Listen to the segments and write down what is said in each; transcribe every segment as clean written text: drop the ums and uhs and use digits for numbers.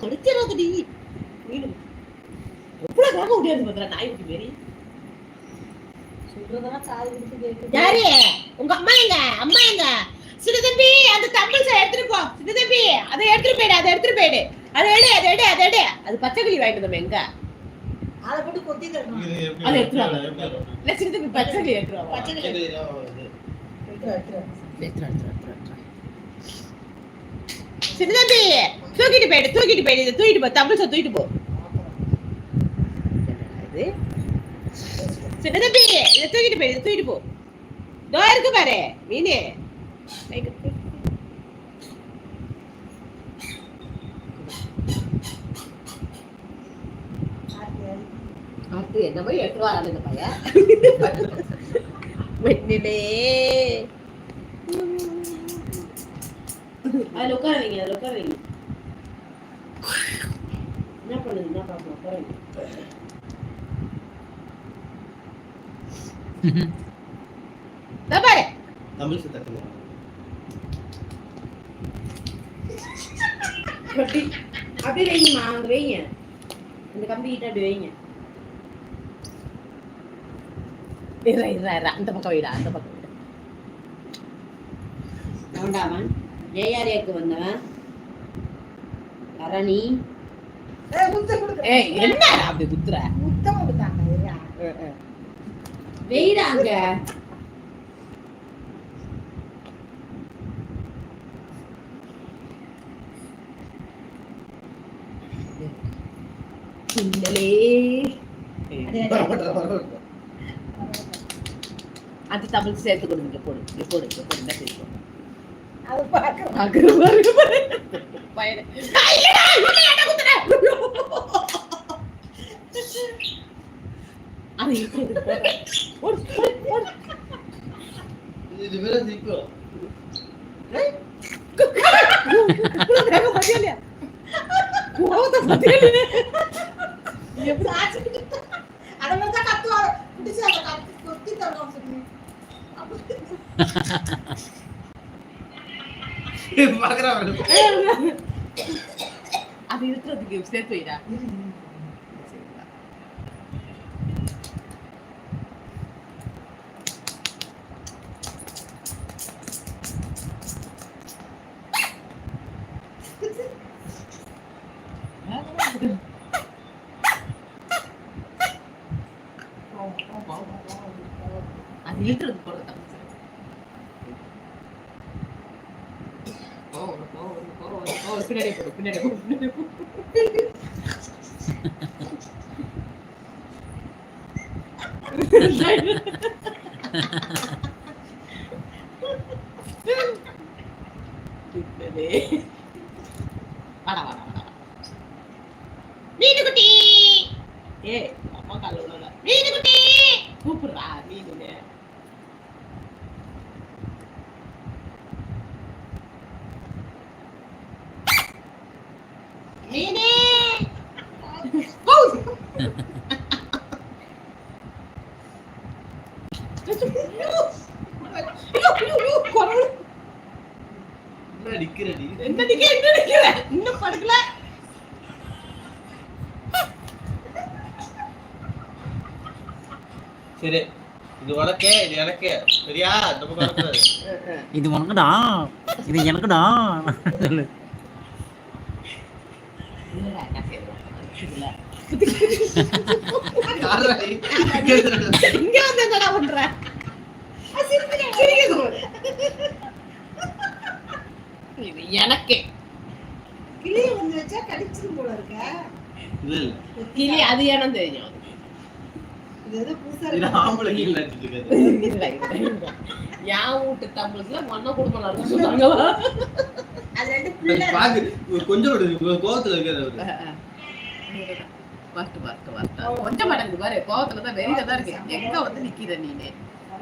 கொடுத்துறாதடி மீன் எவ்வளவு வேக முடியாது பத்திர நாய்க்கு மாரி சொல்றதெல்லாம் காது கொடுத்து கேட்குது. யாரு உங்க அம்மா எங்க சின்ன தம்பி அந்த தம்பிள்ஸை எடுத்துட்டு போ. சின்ன தம்பி அதை எடுத்துட்டு போயிடு அதை எடு அது பச்சை கிளி வாங்கிட்டு வந்தோம் எங்க அதை போட்டு கொத்தி தரணும். அதை எடுத்துருவாங்க இல்ல சின்ன தம்பி பச்சை கிளி எடுத்துருவாங்க. பச்சை கிளி சின்ன தம்பி தூக்கிட்டு போயிடு இதை தூக்கிட்டு போ. தம்பிள்ஸை தூக்கிட்டு போ. சின்ன தம்பி இதை தூக்கிட்டு போ. தோ இருக்கு பாரு மீனு. என்ன போய் எடுத்து வராது இந்த பையன். அதுல உட்காருவீங்க என்ன பண்ணுது என்ன பாப்போம் உட்காருங்க. பாரு தமிழ் சுத்தத்துல அப்படி வைங்கம்மா அங்க வைங்க இந்த கம்பி கிட்ட அப்படி வைங்க. அந்த பக்கம் வைடா வேண்டாமன் ஜெயாரியாக்கு வந்தவன் கரணி என்ன அப்படி குத்துற முத்தம் கொடுத்தாங்க வெயிடாங்க அது தமிழ் சேர்த்து கொடுங்க போடு அது இருக்கிறதுக்கு சேர்த்து வைடா. அது இருக்கிறது போடுறது பின்னாடி போடு. மீனு குட்டி அம்மா கால விடல. மீனு குட்டி கூப்பிடுறா மீனு. மீனே இன்னும் படுக்கல. சரி இது உனக்கு இது எனக்கு சரியா? இது உனக்குடா இது எனக்குடா சொல்லு. இங்க வந்து என்னடா பண்ற? இது எனக்கு கிளி வந்து வச்சா கடிச்சிரும் போல இருக்க. கிளி அது ஏன்னு தெரியும். இது ஏதோ புதுசா இது ஆம்பளை கிளி நடிச்சிருக்கு. யா வீட்டு தமிழ்ல மண்ண குடும்பம் நடந்து சொல்றாங்களா? அது ரெண்டு பிள்ளை பாக்கு கொஞ்சம் கோவத்துல இருக்காரு. கொஞ்சம் மடங்கு பாரு கோவத்துலதான் வெறியில தான் இருக்கு. எங்க வந்து நிக்கிற நீனு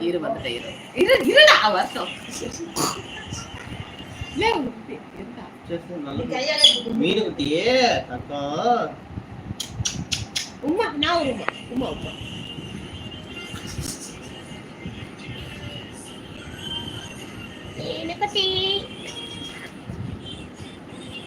இரு வந்துட்ட இருடா வருஷம் மீன் குட்டியே அக்கா உமா நான் ஒரு உமா உமா மீன் குட்டி